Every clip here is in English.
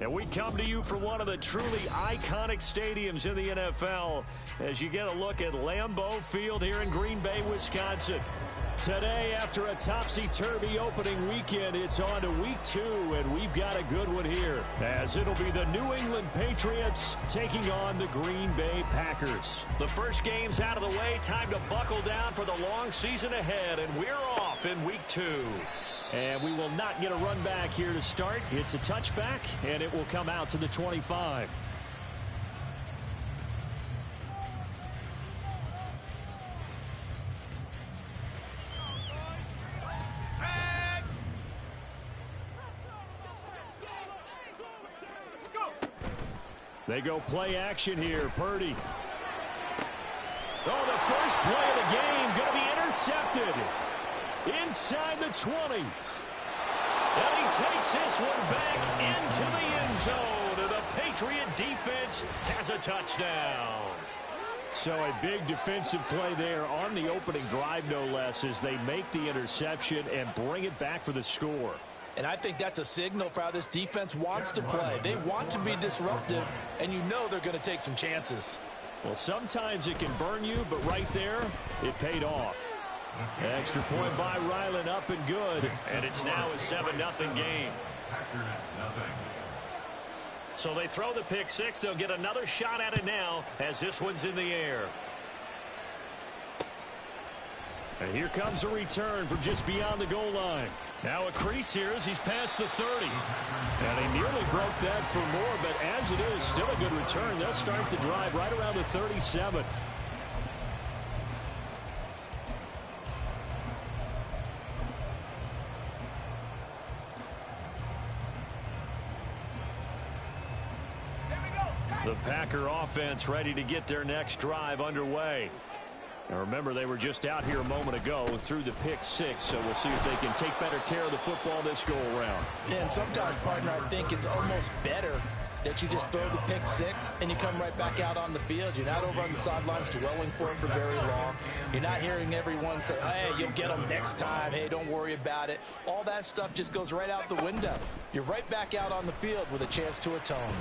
And we come to you from one of the truly iconic stadiums in the NFL as you get a look at Lambeau Field here in Green Bay, Wisconsin. Today, after a topsy-turvy opening weekend, it's on to week 2, and we've got a good one here, as it'll be the New England Patriots taking on the Green Bay Packers. The first game's out of the way, time to buckle down for the long season ahead, and we're off in week 2. And we will not get a run back here to start. It's a touchback, and it will come out to the 25. They go play action here. Purdy. Oh, the first play of the game going to be intercepted. Inside the 20. And he takes this one back into the end zone. And the Patriot defense has a touchdown. So a big defensive play there on the opening drive, no less, as they make the interception and bring it back for the score. And I think that's a signal for how this defense wants to play. They want to be disruptive, and you know they're going to take some chances. Well, sometimes it can burn you, but right there, it paid off. Extra point by Ryland, up and good. And it's now a 7-0 game. So they throw the pick six. They'll get another shot at it now as this one's in the air. And here comes a return from just beyond the goal line. Now a crease here as he's past the 30. And he nearly broke that for more, but as it is, still a good return. They'll start the drive right around the 37. The Packer offense ready to get their next drive underway. Now remember, they were just out here a moment ago through the pick six, so we'll see if they can take better care of the football this go-around. Yeah, and sometimes, partner, I think it's almost better that you just throw the pick six and you come right back out on the field. You're not over on the sidelines dwelling for it for very long. You're not hearing everyone say, hey, you'll get them next time. Hey, don't worry about it. All that stuff just goes right out the window. You're right back out on the field with a chance to atone.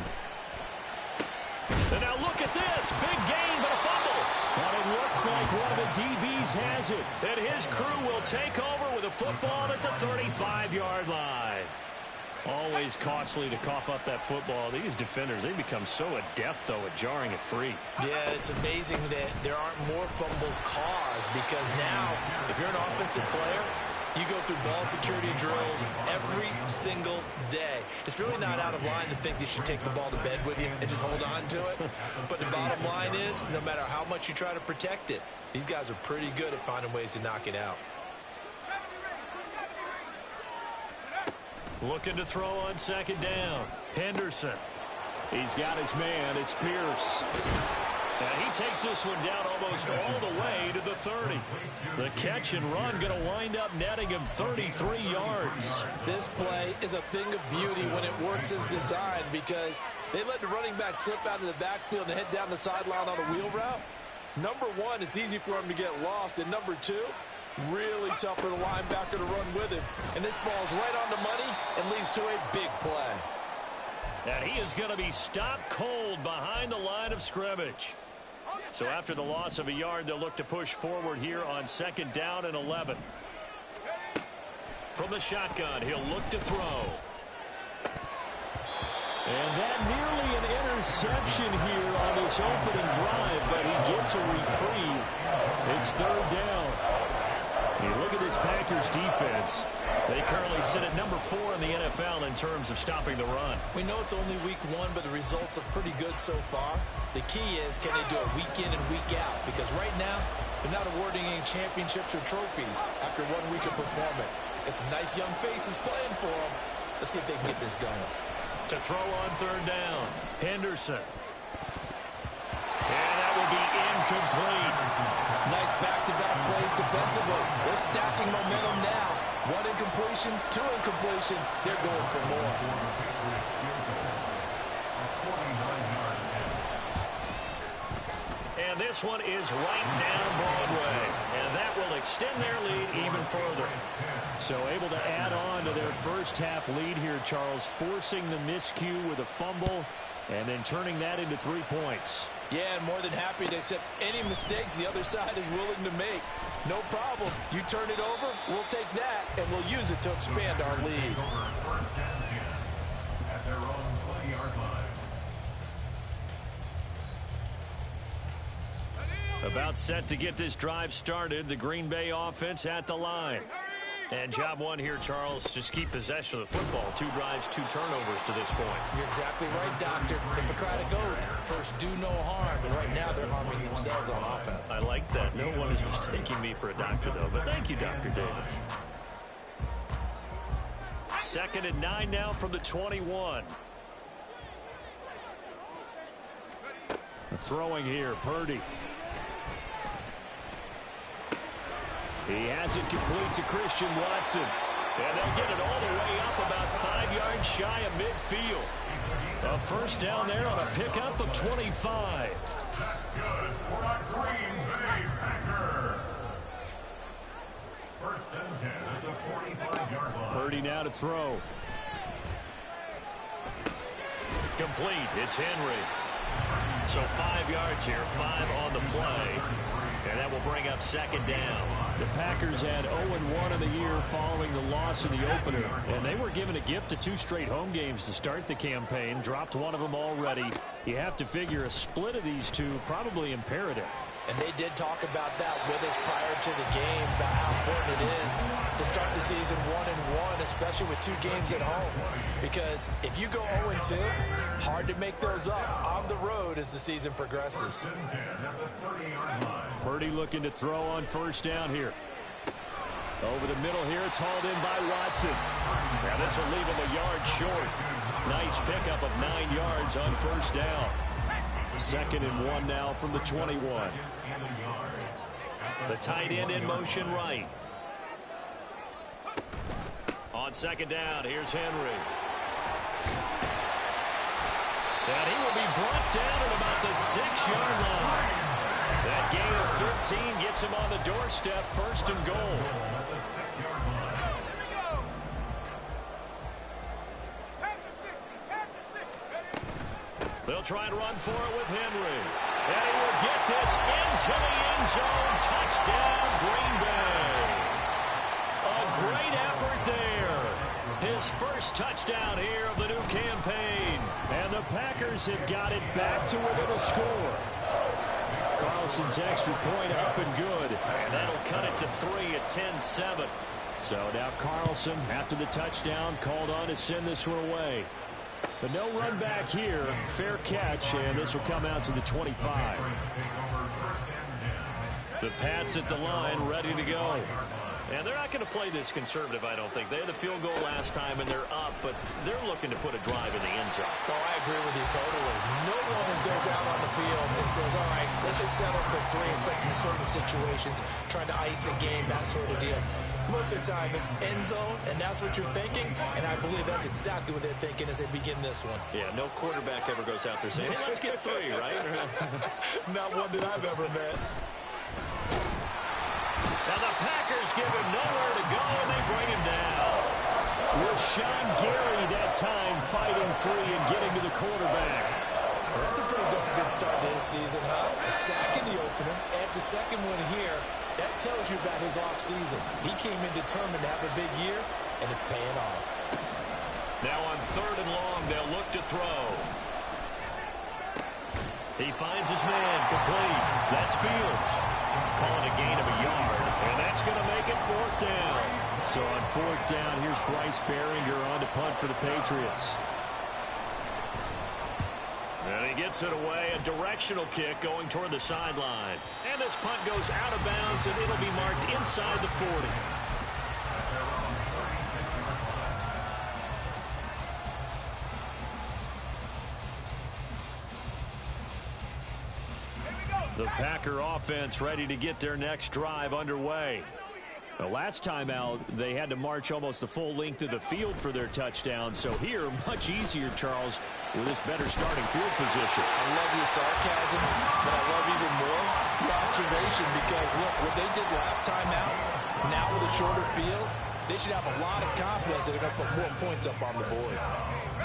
And now look at this. Big gain, but a fumble. But it looks like one of the DBs has it. And his crew will take over with a football at the 35-yard line. Always costly to cough up that football. These defenders, they become so adept, though, at jarring it free. Yeah, it's amazing that there aren't more fumbles caused because now, if you're an offensive player, you go through ball security drills every single day. It's really not out of line to think you should take the ball to bed with you and just hold on to it. But the bottom line is, no matter how much you try to protect it, these guys are pretty good at finding ways to knock it out. Looking to throw on second down. Henderson. He's got his man. It's Pierce. And he takes this one down almost all the way to the 30. The catch and run going to wind up netting him 33 yards. This play is a thing of beauty when it works as designed because they let the running back slip out of the backfield and head down the sideline on a wheel route. Number one, it's easy for him to get lost. And number two, really tough for the linebacker to run with him. And this ball's right on the money and leads to a big play. And he is going to be stopped cold behind the line of scrimmage. So after the loss of a yard, they'll look to push forward here on second down and 11. From the shotgun, he'll look to throw. And that nearly an interception here on this opening drive, but he gets a reprieve. It's third down. You look at this Packers defense. They currently sit at number 4 in the NFL in terms of stopping the run. We know it's only week 1, but the results look pretty good so far. The key is, can they do it week in and week out? Because right now, they're not awarding any championships or trophies after 1 week of performance. Got some nice young faces playing for them. Let's see if they can get this going. To throw on third down, Henderson. And that will be incomplete. Nice back-to-back plays defensively. They're stacking momentum now. 1 incompletion, 2 incompletion. They're going for more. And this one is right down Broadway. And that will extend their lead even further. So able to add on to their first half lead here, Charles, forcing the miscue with a fumble and then turning that into 3 points. Yeah, and more than happy to accept any mistakes the other side is willing to make. No problem. You turn it over, we'll take that, and we'll use it to expand our lead. At their own 20-yard line. About set to get this drive started. The Green Bay offense at the line. And job one here, Charles, just keep possession of the football. 2 drives, 2 turnovers to this point. You're exactly right, Doctor. Hippocratic oath. First, do no harm. And right now, they're harming themselves on offense. I like that. No one is mistaking me for a doctor, though. But thank you, Dr. Davis. 2nd and 9 now from the 21. Throwing here, Purdy. He has it complete to Christian Watson. And they'll get it all the way up about 5 yards shy of midfield. A first down there on a pickup of 25. That's good for a Green Bay Packer. First and 10 at the 45-yard line. Purdy now to throw. Complete. It's Henry. So 5 yards here, 5 on the play. And that will bring up 2nd down. The Packers had 0-1 in the year following the loss in the opener. And they were given a gift of 2 straight home games to start the campaign. Dropped one of them already. You have to figure a split of these two probably imperative. And they did talk about that with us prior to the game, about how important it is to start the season 1-1, especially with 2 games at home. Because if you go 0-2, hard to make those up on the road as the season progresses. Purdy looking to throw on first down here. Over the middle here, it's hauled in by Watson. Now this will leave him a yard short. Nice pickup of 9 yards on first down. 2nd and 1 now from the 21. The tight end in motion right. On 2nd down, here's Henry. And he will be brought down at about the 6-yard line. That gain of 15 gets him on the doorstep, 1st and goal. They'll try and run for it with Henry. And he will get this into the end zone. Touchdown, Green Bay. A great effort there. His first touchdown here of the new campaign. And the Packers have got it back to within a score. Carlson's extra point up and good. And that'll cut it to 3 at 10-7. So now Carlson, after the touchdown, called on to send this one away. But no run back here. Fair catch, and this will come out to the 25. The Pats at the line, ready to go. And they're not going to play this conservative, I don't think. They had the field goal last time, and they're up, but they're looking to put a drive in the end zone. Oh, I agree with you totally. No one goes out on the field and says, all right, let's just settle for 3 except in certain situations, trying to ice a game, that sort of deal. Most of the time, it's end zone, and that's what you're thinking, and I believe that's exactly what they're thinking as they begin this one. Yeah, no quarterback ever goes out there saying, hey, let's get 3, right? Not one that I've ever met. Now the Packers give him nowhere to go, and they bring him down. Rashawn Gary that time fighting free and getting to the quarterback. Well, that's a pretty darn good start to his season, huh? A sack in the opener, adds a second one here. That tells you about his offseason. He came in determined to have a big year, and it's paying off. Now on 3rd and long, they'll look to throw. He finds his man, complete. That's Fields. Calling a gain of a yard, and that's going to make it 4th down. So on 4th down, here's Bryce Behringer on to punt for the Patriots. And he gets it away, a directional kick going toward the sideline. And this punt goes out of bounds, and it'll be marked inside the 40. The Packer offense ready to get their next drive underway. The last time out, they had to march almost the full length of the field for their touchdown. So here, much easier, Charles, with this better starting field position. I love your sarcasm, but I love even more your observation because, look, what they did last time out, now with a shorter field, they should have a lot of confidence that they're going to put more points up on the board.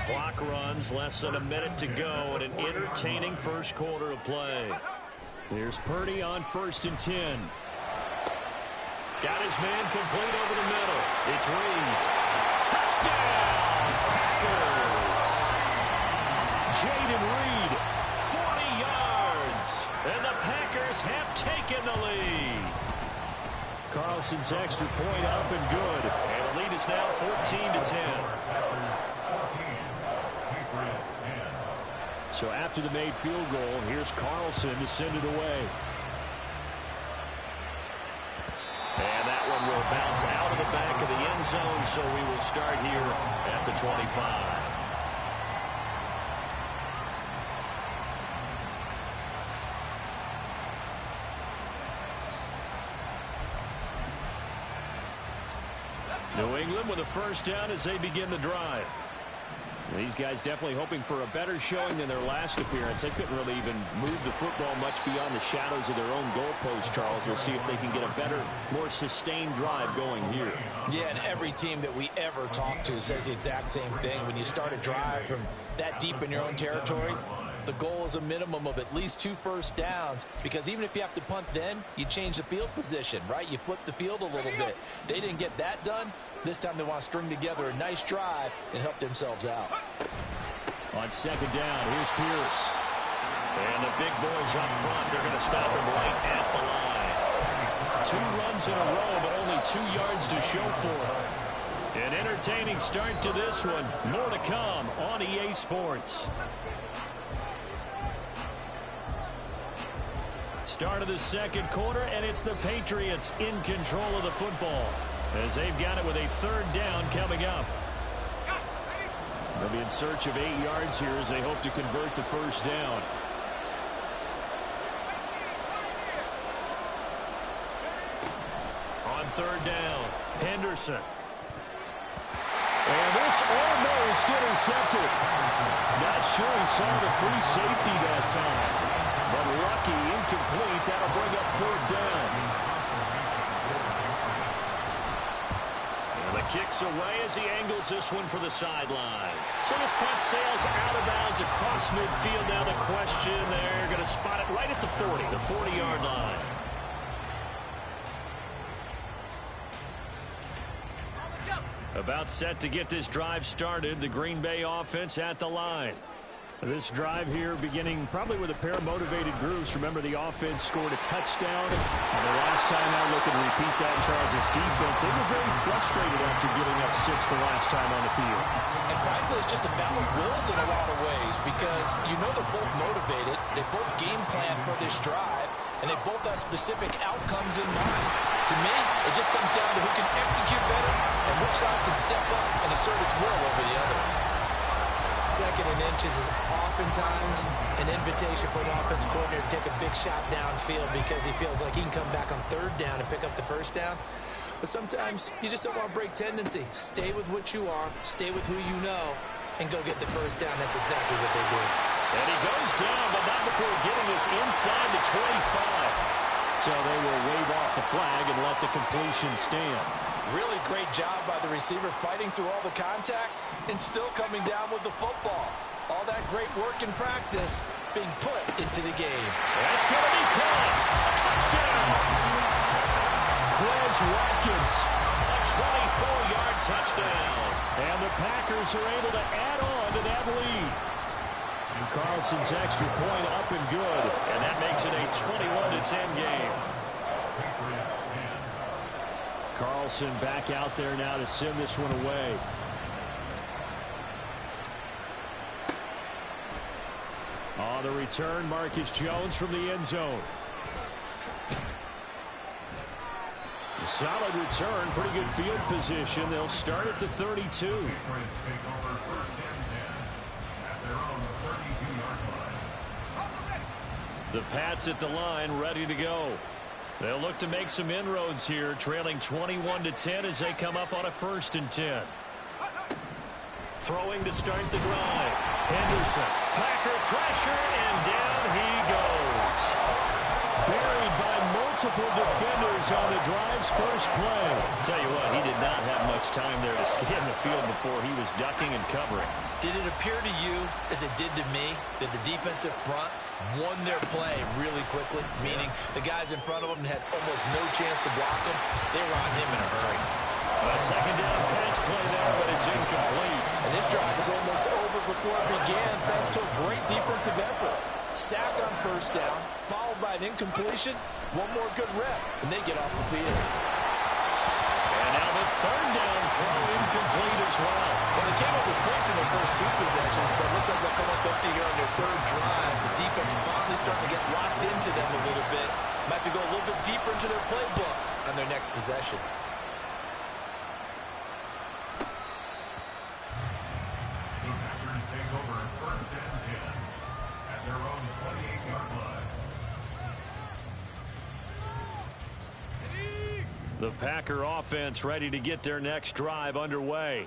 Clock runs, less than a minute to go, and an entertaining first quarter of play. Here's Purdy on 1st and 10. Got his man complete over the middle. It's Reed. Touchdown, Packers! Jaden Reed, 40 yards. And the Packers have taken the lead. Carlson's extra point up and good. And the lead is now 14-10. So after the made field goal, here's Carlson to send it away. And that one will bounce out of the back of the end zone, so we will start here at the 25. New England with a first down as they begin the drive. These guys definitely hoping for a better showing than their last appearance. They couldn't really even move the football much beyond the shadows of their own goalpost, Charles. We'll see if they can get a better, more sustained drive going here. Yeah, and every team that we ever talk to says the exact same thing. When you start a drive from that deep in your own territory, the goal is a minimum of at least 2 first downs, because even if you have to punt then, you change the field position, right? You flip the field a little bit. They didn't get that done. This time they want to string together a nice drive and help themselves out. On 2nd down, here's Pierce. And the big boys up front, they're going to stop him right at the line. 2 runs in a row, but only 2 yards to show for it. An entertaining start to this one. More to come on EA Sports. Start of the 2nd quarter, and it's the Patriots in control of the football, as they've got it with a 3rd down coming up. They'll be in search of 8 yards here as they hope to convert the first down. On 3rd down, Henderson. And this almost intercepted. Not sure he saw the free safety that time. But lucky, incomplete. That'll bring up 4th down. And the kick's away as he angles this one for the sideline. So this punt sails out of bounds across midfield. Now the question, they're going to spot it right at the 40, the 40-yard line. About set to get this drive started. The Green Bay offense at the line. This drive here beginning probably with a pair of motivated groups. Remember, the offense scored a touchdown. And the last time out, looking to repeat that, Charles' defense, they were very frustrated after giving up 6 the last time on the field. And frankly, it's just a battle of wills in a lot of ways, because you know they're both motivated. They both game plan for this drive, and they both have specific outcomes in mind. To me, it just comes down to who can execute better and which side can step up and assert its will over the other. 2nd and inches is oftentimes an invitation for an offense coordinator to take a big shot downfield because he feels like he can come back on 3rd down and pick up the first down. But sometimes you just don't want to break tendency. Stay with what you are, stay with who you know, and go get the first down. That's exactly what they did. And he goes down, but not before getting this inside the 25. So they will wave off the flag and let the completion stand. Really great job by the receiver fighting through all the contact and still coming down with the football. All that great work in practice being put into the game. That's going to be caught. Touchdown. Quez Watkins, a 24-yard touchdown. And the Packers are able to add on to that lead. And Carlson's extra point up and good. And that makes it a 21-10 game. Carlson back out there now to send this one away. On the return, Marcus Jones from the end zone. A solid return, pretty good field position. They'll start at the 32. The Pats at the line, ready to go. They'll look to make some inroads here, trailing 21-10 as they come up on a 1st and 10. Throwing to start the drive. Henderson. Packer pressure, and down he goes. Buried by multiple defenders on the drive's first play. Tell you what, he did not have much time there to scan the field before he was ducking and covering. Did it appear to you, as it did to me, that the defensive front won their play really quickly? Meaning the guys in front of them had almost no chance to block him. They were on him in a hurry. A 2nd down pass play there, but it's incomplete. And this drive is almost over before it began thanks to a great defensive effort. Sacked on 1st down, followed by an incompletion. One more good rep, and they get off the field. And now the 3rd down throw incomplete as well. Well, they came up with points in their first 2 possessions, but it looks like they'll come up empty here on their 3rd drive. The defense finally starting to get locked into them a little bit. Might have to go a little bit deeper into their playbook on their next possession. The Packers take over 1st and 10 at their own 28-yard line. The Packer offense ready to get their next drive underway.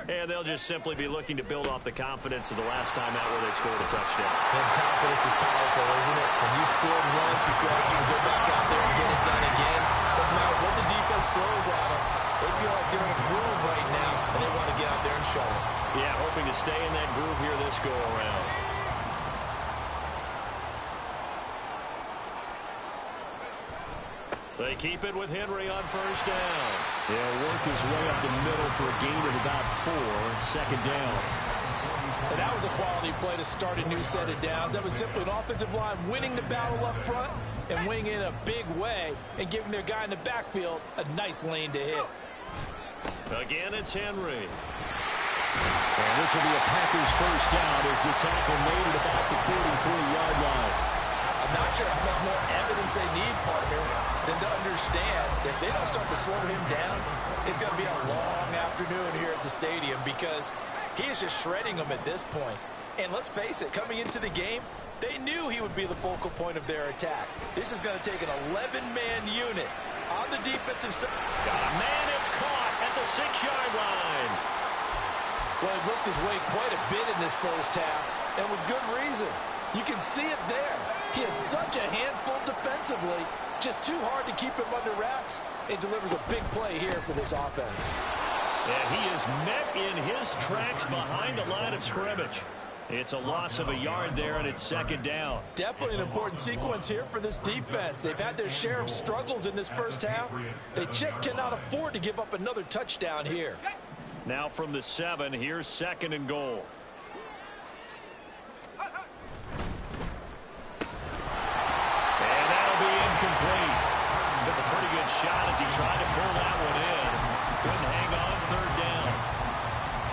And they'll just simply be looking to build off the confidence of the last time out where they scored a touchdown. And confidence is powerful, isn't it? When you scored once, you feel like you can go back out there and get it done again. No matter what the defense throws at them, they feel like they're in a groove right now, and they want to get out there and show it. Yeah, hoping to stay in that groove here this go-around. They keep it with Henry on 1st down. He'll work his way up the middle for a gain of about 4, 2nd down. And that was a quality play to start a new set of downs. That was simply an offensive line winning the battle up front and winning in a big way and giving their guy in the backfield a nice lane to hit. Again, it's Henry. And this will be a Packers 1st down as the tackle made at about the 43-yard line. I'm not sure how much more evidence they need, partner, than to understand that if they don't start to slow him down, it's going to be a long afternoon here at the stadium because he is just shredding them at this point. And let's face it, coming into the game, they knew he would be the focal point of their attack. This is going to take an 11-man unit on the defensive side. Got a man, it's caught at the 6-yard line. Well, he worked his way quite a bit in this first half, and with good reason. You can see it there. He is such a handful defensively. Just too hard to keep him under wraps. It delivers a big play here for this offense. And he is met in his tracks behind the line of scrimmage. It's a loss of a yard there, and it's 2nd down. Definitely an important sequence here for this defense. They've had their share of struggles in this first half. They just cannot afford to give up another touchdown here. Now from the 7, here's 2nd and goal. Incomplete. Took a pretty good shot as he tried to pull that one in. Couldn't hang on 3rd down.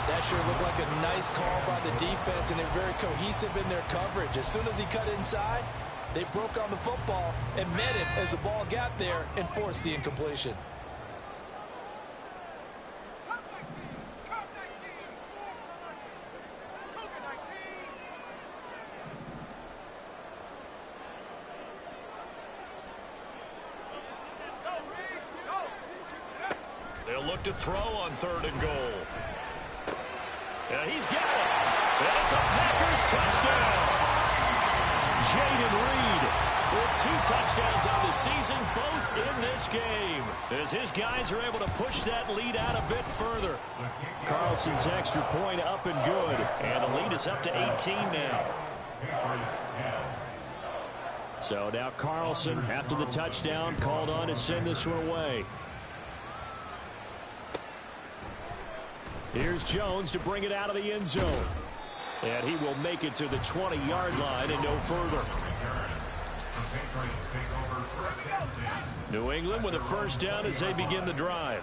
That sure looked like a nice call by the defense, and they're very cohesive in their coverage. As soon as he cut inside, they broke on the football and met him as the ball got there and forced the incompletion. They'll look to throw on 3rd and goal. Yeah, he's got it. And it's a Packers touchdown. Jaden Reed with 2 touchdowns on the season, both in this game. As his guys are able to push that lead out a bit further. Carlson's extra point up and good. And the lead is up to 18 now. So now Carlson, after the touchdown, called on to send this one away. Here's Jones to bring it out of the end zone. And he will make it to the 20-yard line and no further. New England with a 1st down as they begin the drive.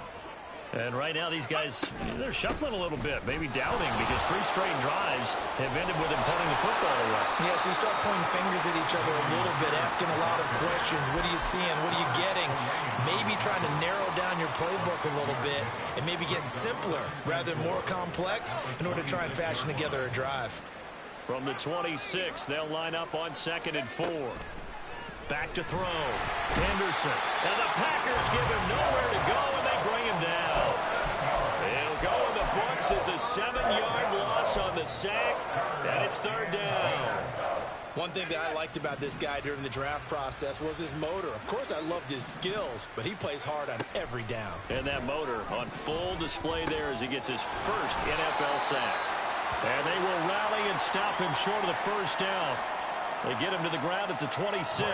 And right now these guys, they're shuffling a little bit, maybe doubting because 3 straight drives have ended with them punting the football away. Yeah, so you start pointing fingers at each other a little bit, asking a lot of questions. What are you seeing? What are you getting? Maybe trying to narrow down your playbook a little bit and maybe get simpler rather than more complex in order to try and fashion together a drive. From the 26, they'll line up on 2nd and 4. Back to throw. Henderson. And the Packers give him nowhere to go, and they bring him down. It'll go in the books as a 7-yard loss on the sack, and it's third down. One thing that I liked about this guy during the draft process was his motor. Of course, I loved his skills, but he plays hard on every down. And that motor on full display there as he gets his first NFL sack. And they will rally and stop him short of the first down. They get him to the ground at the 26.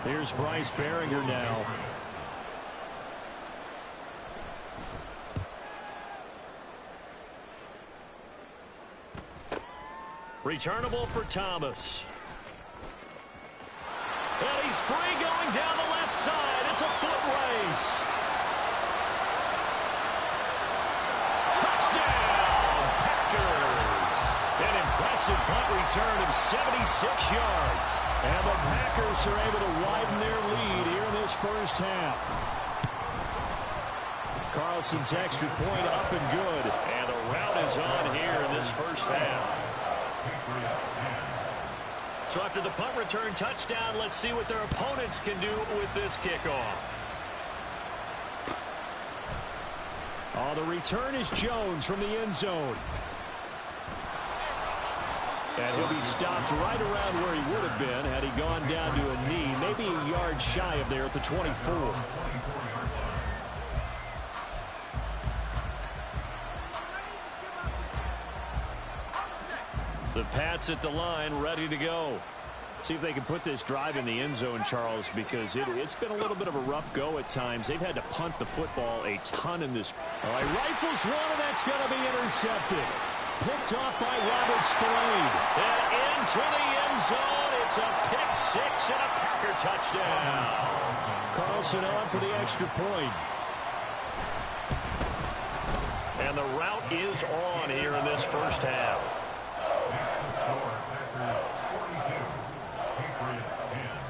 Here's Bryce Behringer now. Returnable for Thomas. And he's free going down the left side. It's a foot race. Touchdown, Packers. An impressive punt return of 76 yards. And the Packers are able to widen their lead here in this first half. Carlson's extra point up and good. And the route is on here in this first half. So after the punt return touchdown, let's see what their opponents can do with this kickoff. Oh, the return is Jones from the end zone. And he'll be stopped right around where he would have been had he gone down to a knee, maybe a yard shy of there at the 24. The Pats at the line, ready to go. See if they can put this drive in the end zone, Charles, because it's been a little bit of a rough go at times. They've had to punt the football a ton in this. All right, rifles one, and that's going to be intercepted. Picked off by Robert Spillane. And into the end zone. It's a pick six and a Packer touchdown. Carlson on for the extra point. And the route is on here in this first half.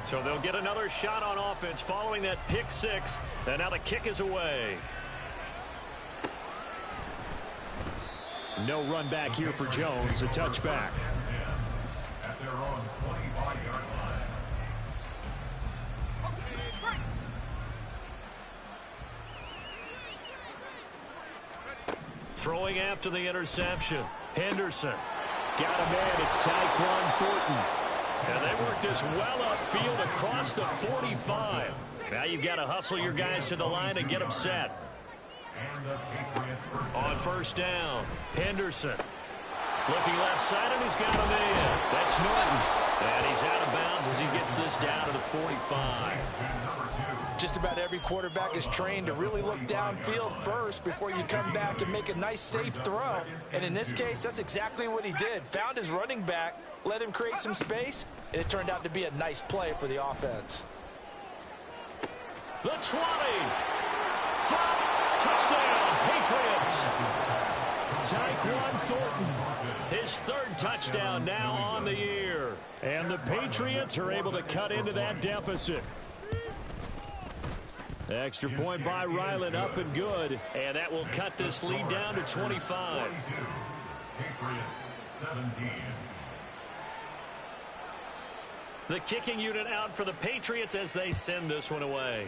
So they'll get another shot on offense following that pick six. And now the kick is away. No run back here for Jones. A touchback. At their own 25-yard line. Throwing after the interception. Henderson. Got a man. It's Tyquan Thornton. And they work this well upfield across the 45. Now you've got to hustle your guys to the line and get them set. On first down, Henderson. Looking left side, and he's got him in. That's Norton. And he's out of bounds as he gets this down to the 45. Just about every quarterback is trained to really look downfield first before you come back and make a nice, safe throw. And in this case, that's exactly what he did. Found his running back, let him create some space, and it turned out to be a nice play for the offense. The 20. Touchdown, Patriots. Tyquan Thornton. His third touchdown now on the year. And the Patriots are able to cut into that deficit. Extra point by Ryland, up and good. And that will cut this lead down to 25. Patriots 17. The kicking unit out for the Patriots as they send this one away.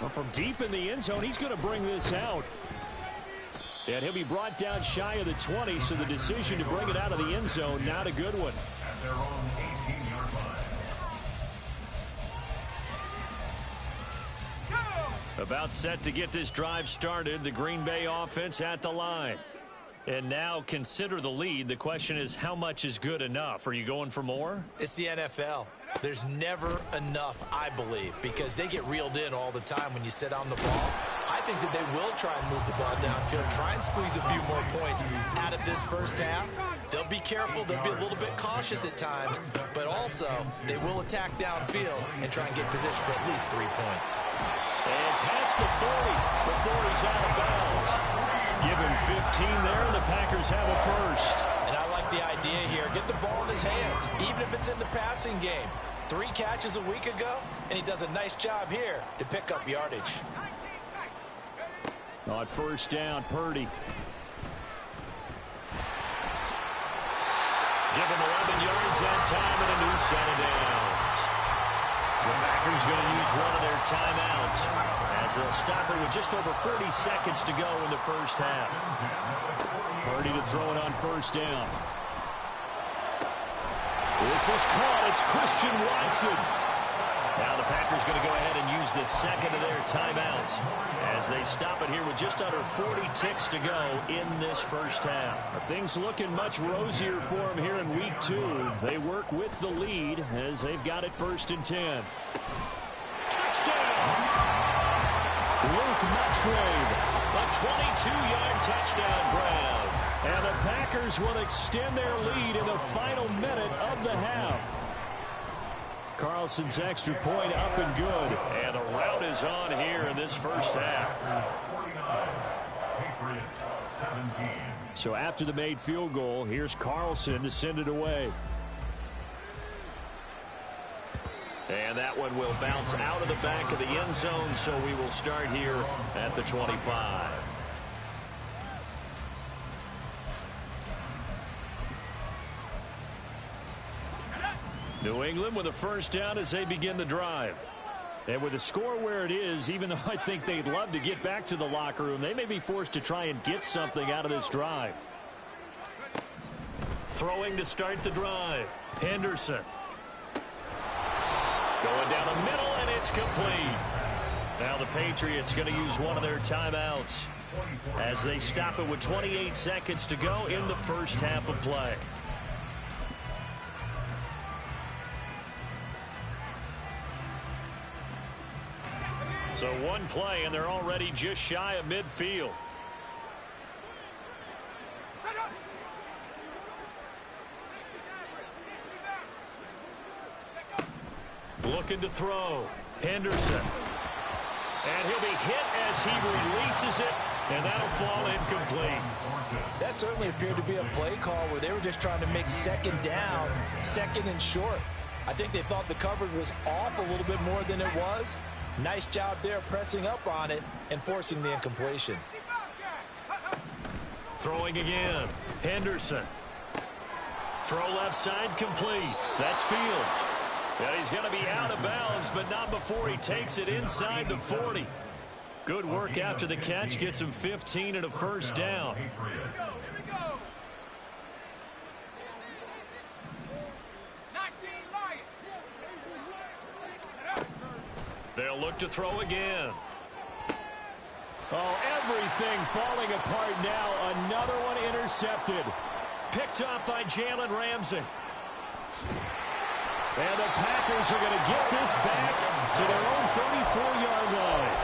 Well, from deep in the end zone, he's going to bring this out. And he'll be brought down shy of the 20, so the decision to bring it out of the end zone, not a good one. At their own 18-yard line. About set to get this drive started, the Green Bay offense at the line. And now consider the lead. The question is, how much is good enough? Are you going for more? It's the NFL. There's never enough, I believe, because they get reeled in all the time when you sit on the ball. I think that they will try and move the ball downfield, try and squeeze a few more points out of this first half. They'll be careful. They'll be a little bit cautious at times, but also they will attack downfield and try and get position for at least 3 points. And past the 40 before he's out of bounds. Give him 15 there, and the Packers have a first. And I like the idea here. Get the ball in his hands, even if it's in the passing game. 3 catches a week ago, and he does a nice job here to pick up yardage. On first down, Purdy. lose that time in a new set of downs. The Packers going to use one of their timeouts as they'll stop it with just over 40 seconds to go in the first half. Purdy to throw it on first down. This is caught. It's Christian Watson. Now the Packers going to go ahead and use the second of their timeouts as they stop it here with just under 40 ticks to go in this first half. Things looking much rosier for them here in week 2. They work with the lead as they've got it 1st and 10. Touchdown! Luke Musgrave, a 22-yard touchdown grab. And the Packers will extend their lead in the final minute of the half. Carlson's extra point up and good. And the rout is on here in this first half. So after the made field goal, here's Carlson to send it away. And that one will bounce out of the back of the end zone, so we will start here at the 25. New England with a first down as they begin the drive. And with the score where it is, even though I think they'd love to get back to the locker room, they may be forced to try and get something out of this drive. Throwing to start the drive. Henderson. Going down the middle, and it's complete. Now the Patriots going to use one of their timeouts as they stop it with 28 seconds to go in the first half of play. So one play, and they're already just shy of midfield. Looking to throw. Henderson. And he'll be hit as he releases it, and that'll fall incomplete. That certainly appeared to be a play call where they were just trying to make second down, second and short. I think they thought the coverage was off a little bit more than it was. Nice job there pressing up on it and forcing the incompletion. Throwing again. Henderson. Throw left side complete. That's Fields. And he's going to be out of bounds, but not before he takes it inside the 40. Good work after the catch. Gets him 15 and a first down. They'll look to throw again. Oh, everything falling apart now. Another one intercepted. Picked up by Jalen Ramsey. And the Packers are going to get this back to their own 34-yard line.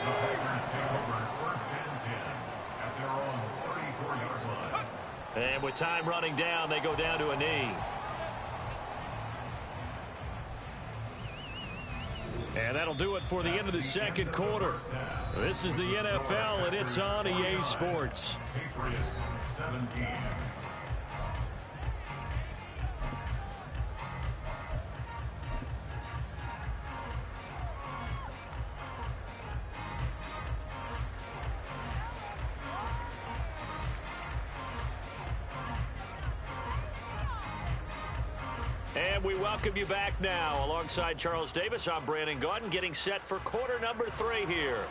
The Packers take over 1st and 10 at their own 34-yard line. And with time running down, they go down to a knee. And that'll do it for the end of the second quarter. This is the NFL, and it's on EA Sports. Patriots 17. And we welcome you back now. Alongside Charles Davis, I'm Brandon Gaudin, getting set for quarter number 3 here.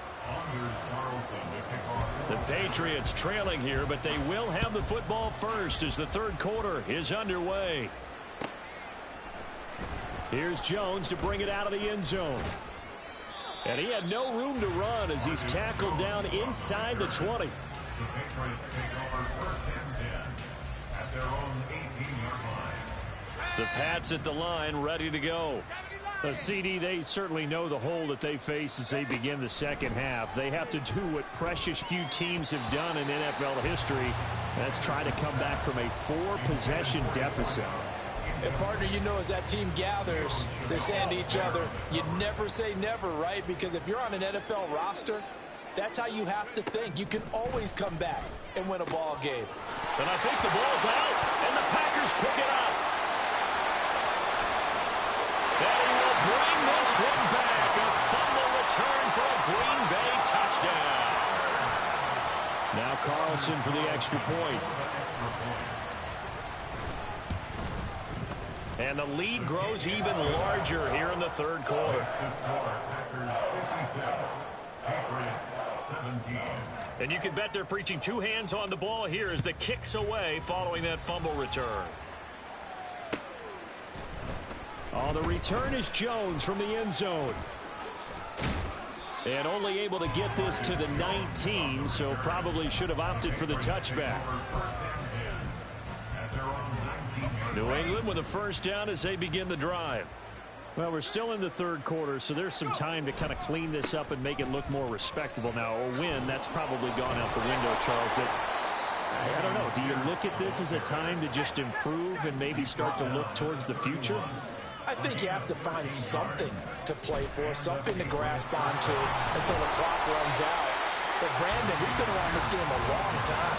The Patriots trailing here, but they will have the football first as the third quarter is underway. Here's Jones to bring it out of the end zone. And he had no room to run as he's tackled down inside the 20. The Patriots take over 1st and 10 at their own 18-yard line. The Pats at the line, ready to go. CD, they certainly know the hole that they face as they begin the second half. They have to do what precious few teams have done in NFL history. That's try to come back from a 4-possession deficit. And, partner, you know, as that team gathers, they're saying to each other, you never say never, right? Because if you're on an NFL roster, that's how you have to think. You can always come back and win a ball game. And I think the ball's out, and the Packers pick it up. And he will bring this one back. A fumble return for a Green Bay touchdown. Now Carlson for the extra point. And the lead grows even larger here in the third quarter. And you can bet they're preaching two hands on the ball here as the kick's away following that fumble return. Oh, the return is Jones from the end zone. And only able to get this to the 19, so probably should have opted for the touchback. New England with a first down as they begin the drive. Well, we're still in the third quarter, so there's some time to kind of clean this up and make it look more respectable. Now, a win, that's probably gone out the window, Charles, but I don't know. Do you look at this as a time to just improve and maybe start to look towards the future? I think you have to find something to play for, something to grasp onto until the clock runs out. But, Brandon, we've been around this game a long time.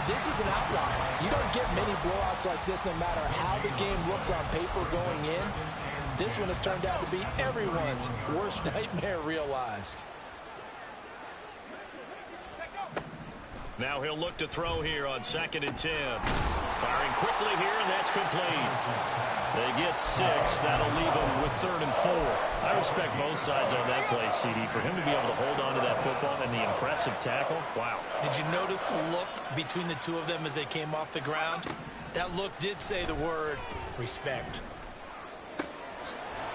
This is an outlier. You don't get many blowouts like this no matter how the game looks on paper going in. This one has turned out to be everyone's worst nightmare realized. Now he'll look to throw here on 2nd and 10. Firing quickly here, and that's complete. They get 6. That'll leave them with 3rd and 4. I respect both sides on that play, CD. For him to be able to hold on to that football and the impressive tackle, wow. Did you notice the look between the two of them as they came off the ground? That look did say the word respect.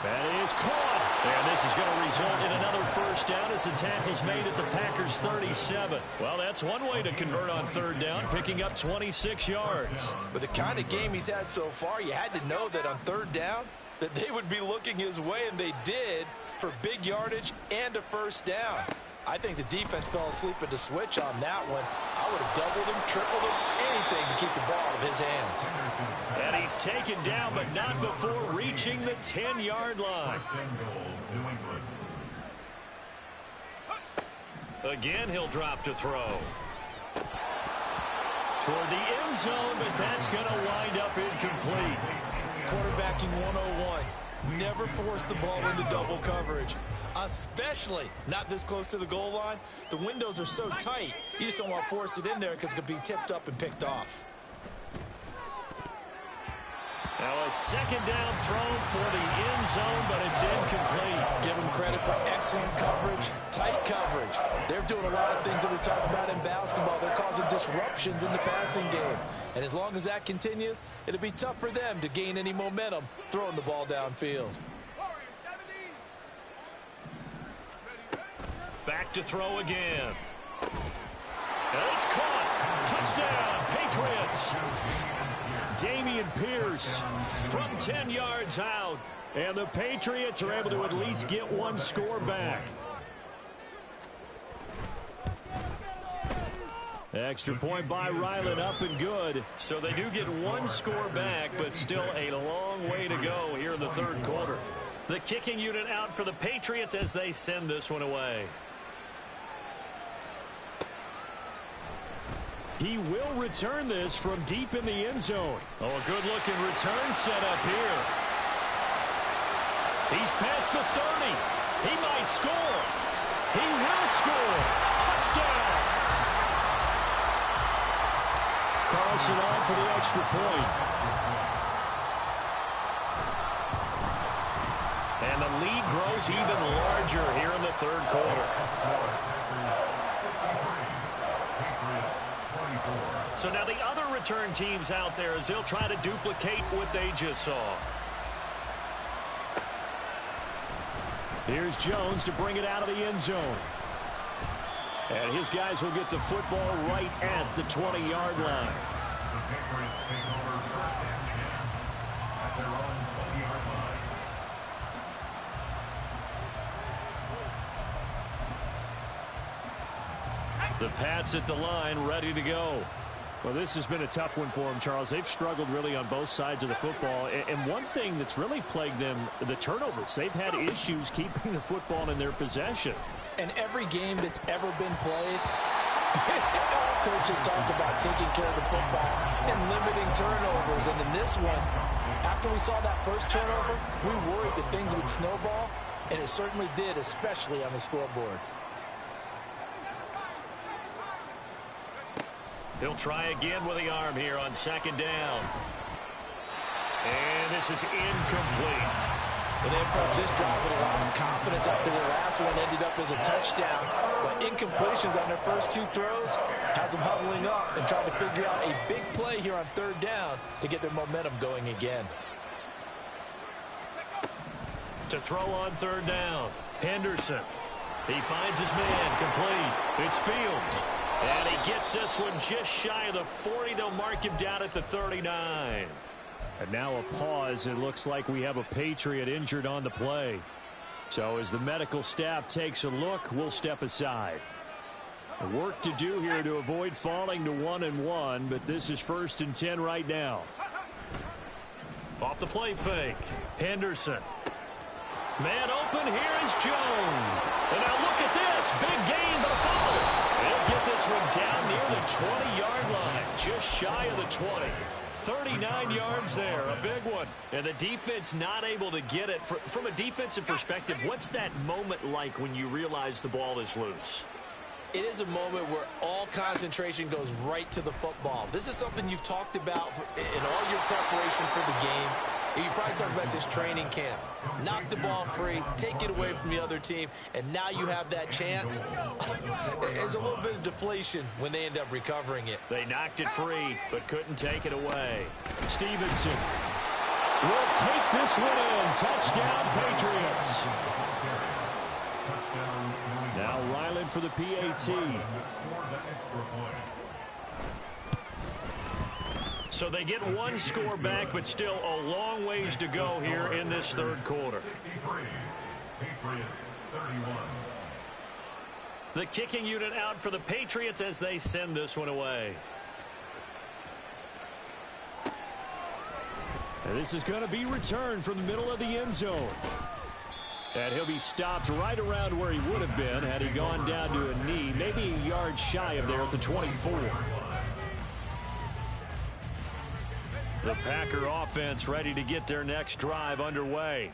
That is caught. And this is going to result in another first down as the tackle's made at the Packers' 37. Well, that's one way to convert on 3rd down, picking up 26 yards. With the kind of game he's had so far, you had to know that on 3rd down that they would be looking his way, and they did, for big yardage and a first down. I think the defense fell asleep at the switch on that one. I would have doubled him, tripled him, anything to keep the ball out of his hands. And he's taken down, but not before reaching the 10-yard line. Again, he'll drop to throw. Toward the end zone, but that's going to wind up incomplete. Quarterbacking 101. Never force the ball into double coverage, especially not this close to the goal line. The windows are so tight, you just don't want to force it in there because it could be tipped up and picked off. Now a 2nd down throw for the end zone, but it's incomplete. Give them credit for excellent coverage, tight coverage. They're doing a lot of things that we talk about in basketball. They're causing disruptions in the passing game. And as long as that continues, it'll be tough for them to gain any momentum throwing the ball downfield. Back to throw again. And it's caught. Touchdown, Patriots. Dameon Pierce from 10 yards out. And the Patriots are able to at least get one score back. Extra point by Ryland, up and good. So they do get one score back, but still a long way to go here in the third quarter. The kicking unit out for the Patriots as they send this one away. He will return this from deep in the end zone. Oh, a good-looking return set up here. He's past the 30. He might score. He will score. Touchdown. Carlson on for the extra point. And the lead grows even larger here in the third quarter. So now the other return teams out there as they'll try to duplicate what they just saw. Here's Jones to bring it out of the end zone. And his guys will get the football right at the 20-yard line. The Patriots take over 1st and 10 at their own 20-yard line. The Pats at the line, ready to go. Well, this has been a tough one for them, Charles. They've struggled really on both sides of the football. And one thing that's really plagued them, the turnovers. They've had issues keeping the football in their possession. And every game that's ever been played, all coaches talk about taking care of the football and limiting turnovers. And in this one, after we saw that first turnover, we worried that things would snowball, and it certainly did, especially on the scoreboard. He'll try again with the arm here on second down. And this is incomplete. And they approach this drive with a lot of confidence after their last one ended up as a touchdown. But incompletions on their first two throws has them huddling up and trying to figure out a big play here on third down to get their momentum going again. To throw on third down, Henderson. He finds his man, complete. It's Fields. And he gets this one just shy of the 40. They'll mark him down at the 39. And now a pause. It looks like we have a Patriot injured on the play. So as the medical staff takes a look, we'll step aside. Work to do here to avoid falling to 1-1, but this is 1st and 10 right now. Off the play fake, Henderson. Man open, here is Jones. And now look at this, big gain, but a fumble. They'll get this one down near the 20-yard line, just shy of the 20. 39 yards there, a big one. And the defense not able to get it. From a defensive perspective, what's that moment like when you realize the ball is loose? It is a moment where all concentration goes right to the football. This is something you've talked about in all your preparation for the game. You probably talked about this training camp. Knock the ball free, take it away from the other team, and now you have that chance. There's a little bit of deflation when they end up recovering it. They knocked it free, but couldn't take it away. Stevenson will take this one in. Touchdown, Patriots. Now Ryland for the PAT. So they get one score back, but still a long ways to go here in this third quarter. The kicking unit out for the Patriots as they send this one away. And this is going to be returned from the middle of the end zone. And he'll be stopped right around where he would have been had he gone down to a knee, maybe a yard shy of there at the 24. The Packer offense ready to get their next drive underway.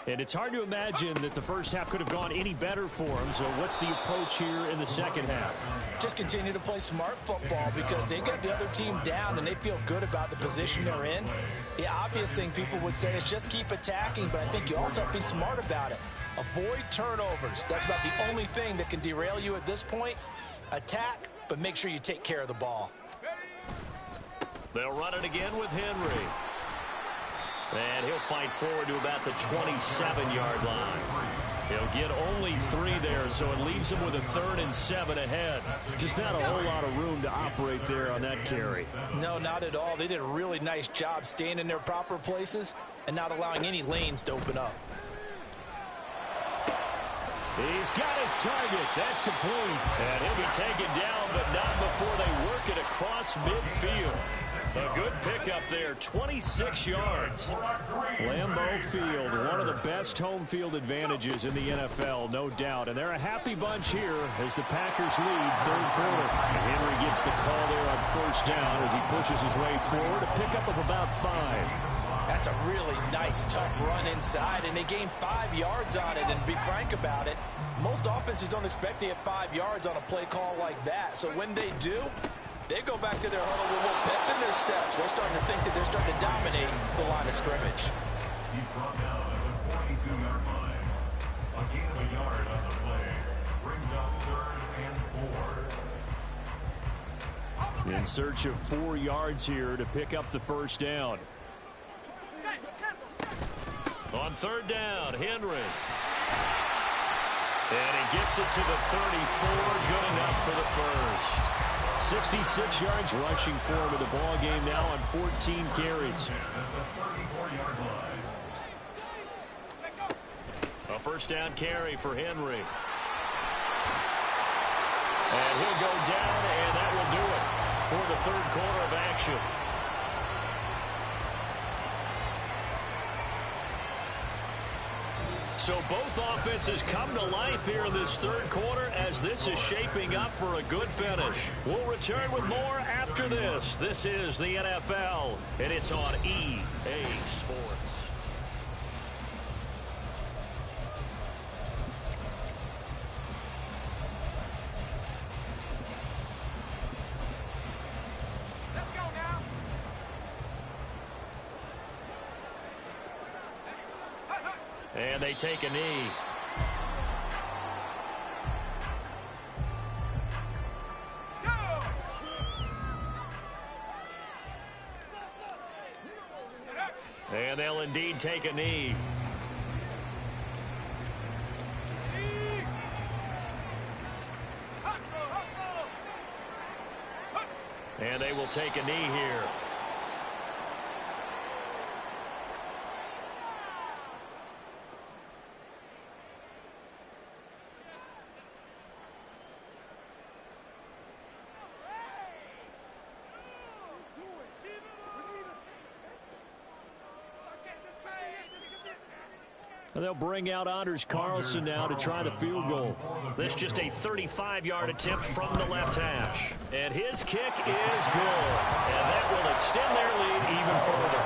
And it's hard to imagine that the first half could have gone any better for them. So what's the approach here in the second half? Just continue to play smart football because they got the other team down and they feel good about the position they're in. The obvious thing people would say is just keep attacking, but I think you also have to be smart about it. Avoid turnovers. That's about the only thing that can derail you at this point. Attack, but make sure you take care of the ball. They'll run it again with Henry. And he'll fight forward to about the 27-yard line. He'll get only 3 there, so it leaves him with a 3rd and 7 ahead. Just not a whole lot of room to operate there on that carry. No, not at all. They did a really nice job staying in their proper places and not allowing any lanes to open up. He's got his target. That's complete. And he'll be taken down, but not before they work it across midfield. A good pickup there, 26 yards. Lambeau Field, one of the best home field advantages in the NFL, no doubt. And they're a happy bunch here as the Packers lead third quarter. And Henry gets the call there on first down as he pushes his way forward, a pickup of about 5. That's a really nice, tough run inside, and they gained 5 yards on it. And to be frank about it, most offenses don't expect to get 5 yards on a play call like that. So when they do, they go back to their huddle with a little pep in their steps. They're starting to think that they're starting to dominate the line of scrimmage. He's brought down at the 22-yard line. A gain of a yard on the play. Brings up 3rd and 4. In search of 4 yards here to pick up the first down. On third down, Henry. And he gets it to the 34. Good enough for the first. 66 yards rushing for him in the ball game now on 14 carries. A first down carry for Henry. And he'll go down, and that will do it for the third quarter of action. So both offenses come to life here in this third quarter as this is shaping up for a good finish. We'll return with more after this. This is the NFL, and it's on EA Sports. And they take a knee. And they'll indeed take a knee. And they will take a knee here. They'll bring out Anders Carlson now to try the field goal. This just a 35-yard attempt from the left hash. And his kick is good. And that will extend their lead even further.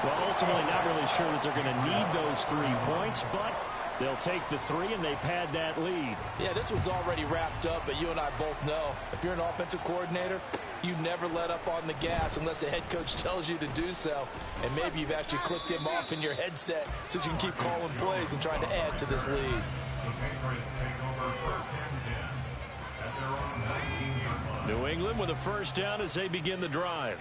Well, ultimately not really sure that they're going to need those 3 points, but they'll take the 3 and they pad that lead. Yeah, this one's already wrapped up, but you and I both know if you're an offensive coordinator, you never let up on the gas unless the head coach tells you to do so. And maybe you've actually clicked him off in your headset so you can keep calling plays and trying to add to this lead. The Patriots take over first and 10 at their own 19-yard line. New England with a first down as they begin the drive.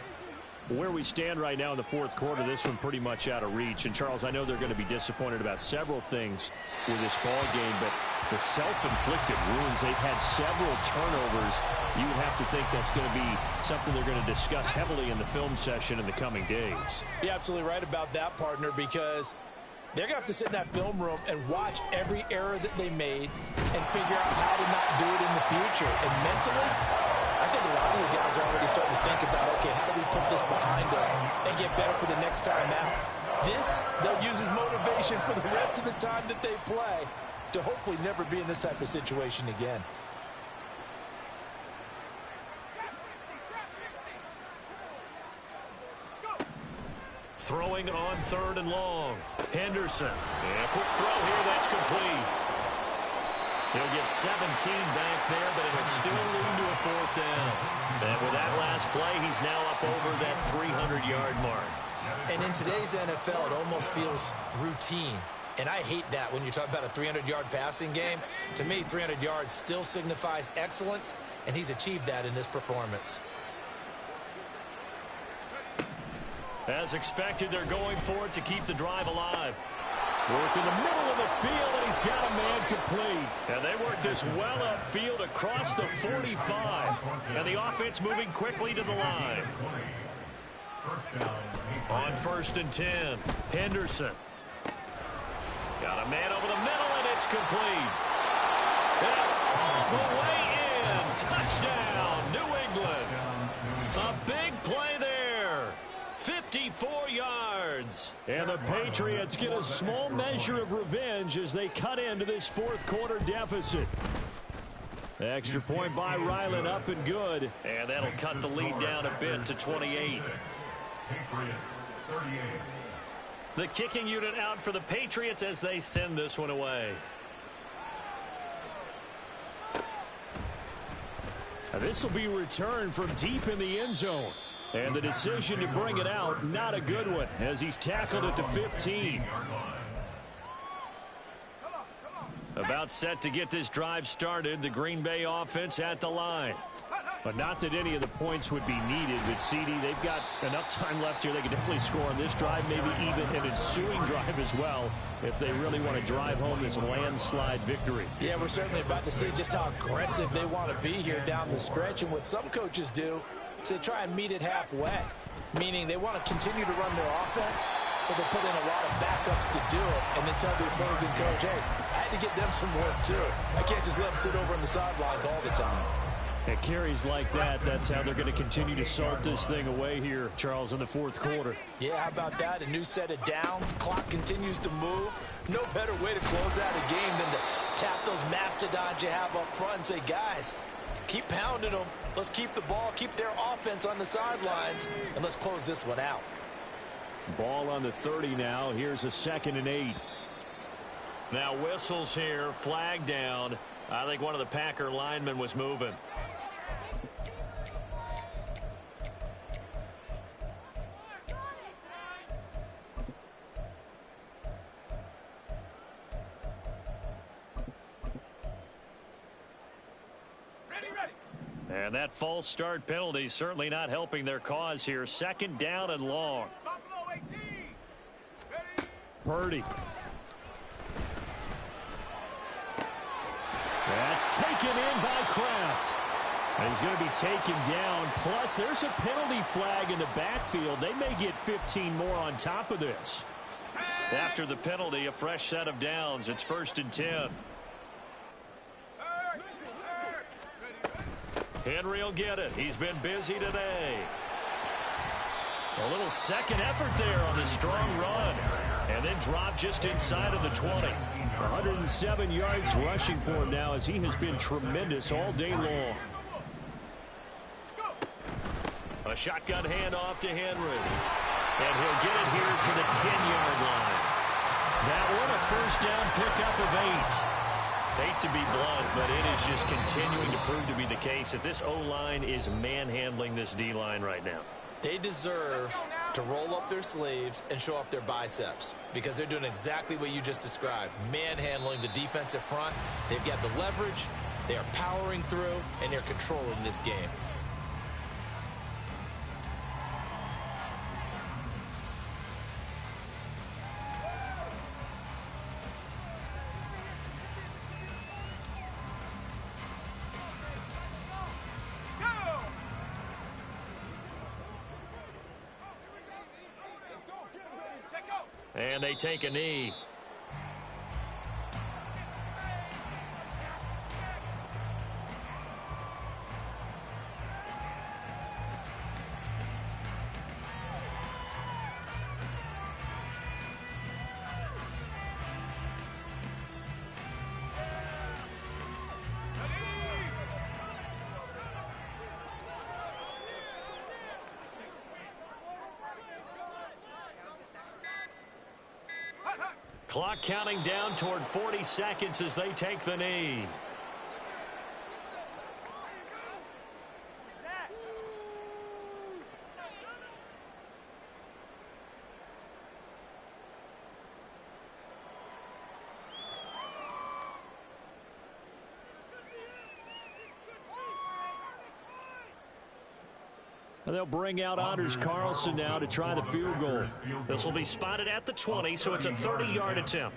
Where we stand right now in the fourth quarter, this one pretty much out of reach. And, Charles, I know they're going to be disappointed about several things with this ball game, but the self-inflicted wounds, they've had several turnovers. You would have to think that's going to be something they're going to discuss heavily in the film session in the coming days. You're absolutely right about that, partner, because they're going to have to sit in that film room and watch every error that they made and figure out how to not do it in the future. And mentally, I think a lot of the guys are already starting to think about, okay, how do we put this behind us and get better for the next time out? This, they'll use as motivation for the rest of the time that they play to hopefully never be in this type of situation again. Throwing on 3rd and long. Henderson. And a quick throw here, that's complete. He'll get 17 back there, but it'll still lead to a 4th down. And with that last play, he's now up over that 300-yard mark. And in today's NFL, it almost feels routine. And I hate that when you talk about a 300-yard passing game. To me, 300 yards still signifies excellence, and he's achieved that in this performance. As expected, they're going for it to keep the drive alive. Work in the middle of the field, and he's got a man complete. And they work this well upfield across the 45. And the offense moving quickly to the line. On 1st and 10, Henderson. Got a man over the middle, and it's complete. And all the way in. Touchdown, New England. A big play there. 54 yards. And the Patriots get a small measure of revenge as they cut into this fourth quarter deficit. Extra point by Ryland, up and good. And that'll cut the lead down a bit to 28. Patriots 38. The kicking unit out for the Patriots as they send this one away. This will be returned from deep in the end zone. And the decision to bring it out, not a good one, as he's tackled at the 15. About set to get this drive started, the Green Bay offense at the line. But not that any of the points would be needed with CD. They've got enough time left here. They can definitely score on this drive, maybe even an ensuing drive as well, if they really want to drive home this landslide victory. Yeah, we're certainly about to see just how aggressive they want to be here down the stretch. And what some coaches do is they try and meet it halfway, meaning they want to continue to run their offense, but they put in a lot of backups to do it, and then tell the opposing coach, hey, I had to get them some work too. I can't just let them sit over on the sidelines all the time. At carries like that, that's how they're going to continue to salt this thing away here, Charles, in the fourth quarter. Yeah, how about that? A new set of downs. Clock continues to move. No better way to close out a game than to tap those mastodons you have up front and say, guys, keep pounding them. Let's keep the ball, keep their offense on the sidelines, and let's close this one out. Ball on the 30 now. Here's a 2nd and 8. Now whistles here, flag down. I think one of the Packer linemen was moving. And that false start penalty certainly not helping their cause here. Second down and long. Purdy. That's taken in by Kraft. And he's going to be taken down. Plus, there's a penalty flag in the backfield. They may get 15 more on top of this. After the penalty, a fresh set of downs. It's 1st and 10. Henry will get it. He's been busy today. A little second effort there on the strong run. And then drop just inside of the 20. 107 yards rushing for him now as he has been tremendous all day long. A shotgun handoff to Henry. And he'll get it here to the 10-yard line. That one a first down pickup of 8. Hate to be blunt, but it is just continuing to prove to be the case that this O-line is manhandling this D-line right now. They deserve to roll up their sleeves and show up their biceps because they're doing exactly what you just described, manhandling the defensive front. They've got the leverage, they are powering through, and they're controlling this game. And they take a knee. Clock counting down toward 40 seconds as they take the knee. They'll bring out Anders Carlson now to try the field goal. This will be spotted at the 20, so it's a 30-yard attempt.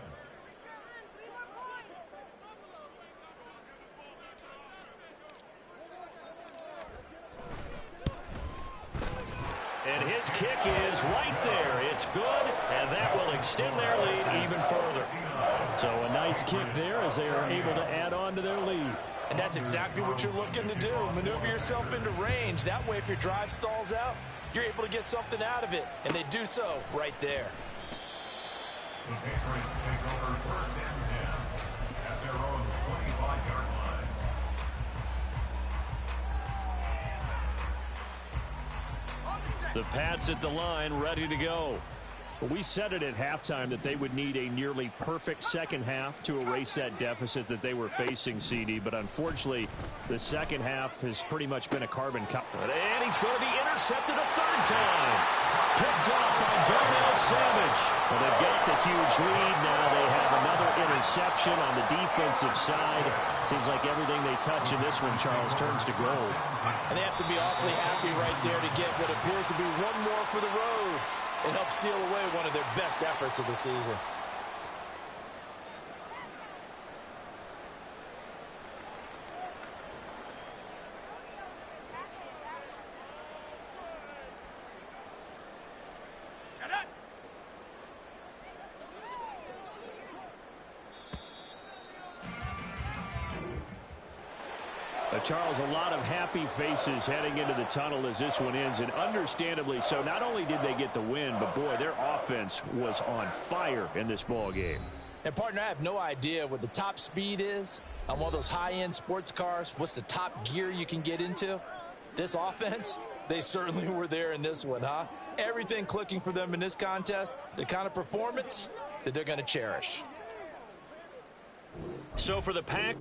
And his kick is right there. It's good, and that will extend their lead even further. So a nice kick there as they are able to add on to their lead. And that's exactly what you're looking to do. Maneuver yourself into range. That way, if your drive stalls out, you're able to get something out of it. And they do so right there. The Patriots take over 1st and 10 at their own 25-yard line. The Pats at the line, ready to go. We said it at halftime that they would need a nearly perfect second half to erase that deficit that they were facing, CD. But unfortunately, the second half has pretty much been a carbon copy. And he's going to be intercepted a third time. Picked up by Darnell Savage. Well, they've got the huge lead now. They have another interception on the defensive side. Seems like everything they touch in this one, Charles, turns to gold. And they have to be awfully happy right there to get what appears to be one more for the road. It helps seal away one of their best efforts of the season. Charles, a lot of happy faces heading into the tunnel as this one ends, and understandably so. Not only did they get the win, but boy, their offense was on fire in this ball game. And partner, I have no idea what the top speed is on one of those high-end sports cars. What's the top gear you can get into? This offense, they certainly were there in this one, huh? Everything clicking for them in this contest, the kind of performance that they're going to cherish. So for the Pack.